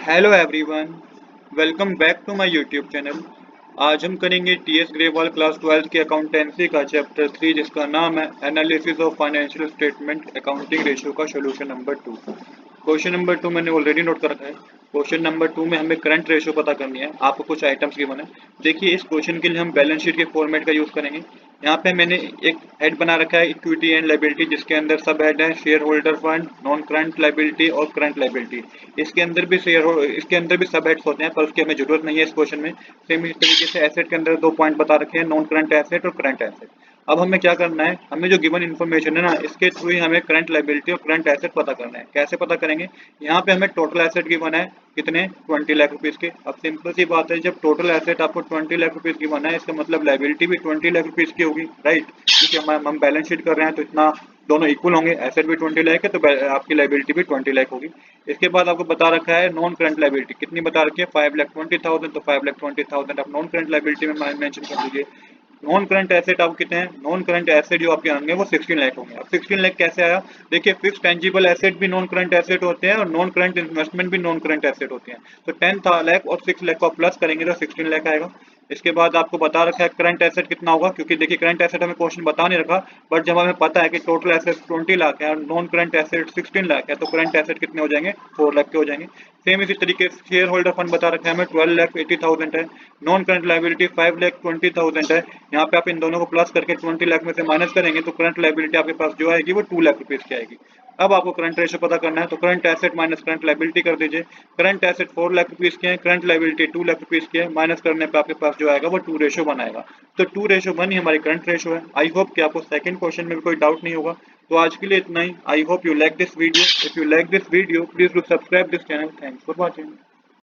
Hello everyone, welcome back to my YouTube channel. आज हम करेंगे टीएस ग्रेवाल क्लास 12 की अकाउंटेंसी का चैप्टर 3 जिसका नाम है analysis of financial statement accounting ratio का सोल्यूशन नंबर 2। क्वेश्चन नंबर 2 मैंने ऑलरेडी नोट कर रखा है। क्वेश्चन नंबर 2 में हमें करंट रेशियो पता करनी है। आपको कुछ आइटम्स गिवन है। देखिए, इस क्वेश्चन के लिए हम बैलेंस शीट के फॉर्मेट का यूज करेंगे। यहाँ पे मैंने एक हेड बना रखा है इक्विटी एंड लायबिलिटी, जिसके अंदर सब हेड है share holder fund, non current liability और करंट लायबिलिटी। इसके अंदर भी सब हेड्स होते हैं, पर उसकी हमें जरूरत नहीं है इस क्वेश्चन में। सेम इस तरीके से एसेट के अंदर 2 पॉइंट बता रखे हैं, नॉन करंट एसेट और करंट एसेट। अब हमें क्या करना है, हमें जो गिवन इन्फॉर्मेशन है ना, इसके थ्रू ही हमें करंट लायबिलिटी और करंट एसेट पता करना है। कैसे पता करेंगे? यहाँ पे हमें टोटल एसेट गिवन है कितने, 20 लाख रुपीज के। अब सिंपल सी बात है, जब टोटल एसेट आपको 20 लाख रुपीज गिवन है, इसका मतलब लायबिलिटी भी 20 लाख रुपीज की होगी, राइट? क्योंकि हम बैलेंस शीट कर रहे हैं तो इतना दोनों इक्वल होंगे। एसेट भी 20 लाख है तो आपकी लायबिलिटी भी 20 लाख होगी। इसके बाद आपको बता रखा है नॉन करंट लायबिलिटी कितनी बता रखी है, 5,20,000। तो 5,20,000 आप नॉन करंट लायबिलिटी में मेंशन कर दीजिए। नॉन करंट एसेट आप कितने हैं, नॉन करंट एसेट जो आपके होंगे वो 16 लाख होंगे। अब 16 लाख कैसे आया? देखिए, फिक्स टेंजिबल एसेट भी नॉन करंट एसेट होते हैं और नॉन करंट इन्वेस्टमेंट भी नॉन करंट एसेट होते हैं। तो 10 लाख और 6 लाख को प्लस करेंगे तो 16 लाख आएगा। इसके बाद आपको बता रखा है करंट एसेट कितना होगा, क्योंकि देखिए करंट एसेट हमें क्वेश्चन बता नहीं रखा, बट जब हमें पता है कि टोटल एसेट 20 लाख है और नॉन करंट एसेट 16 लाख है, तो करंट एसेट कितने हो जाएंगे, 4 लाख के हो जाएंगे। सेम इसी तरीके से शेयर होल्डर फंड बता रखा है हमें 12,80,000 है। नॉन करंट लायबिलिटी 5,20,000 है। यहाँ पे आप इन दोनों को प्लस करके 20 लाख में से माइनस करेंगे तो करंट लायबिलिटी आपके पास जो आएगी वो 2 लाख रुपीज की आएगी। अब आपको करंट रेशियो पता करना है, तो current asset minus current liability कर दीजिए। करंट एसेट 4 लाख रुपीज के हैं, करंट लायबिलिटी 2 लाख रुपीज की है, माइनस करने पे आपके पास जो आएगा वो 2:1 आएगा। तो 2:1 ही हमारी करंट रेशियो है। आई होप कि आपको सेकंड क्वेश्चन में भी कोई डाउट नहीं होगा। तो आज के लिए इतना ही। I hope you like this video. If you like this video, please do subscribe this channel. Thanks for watching.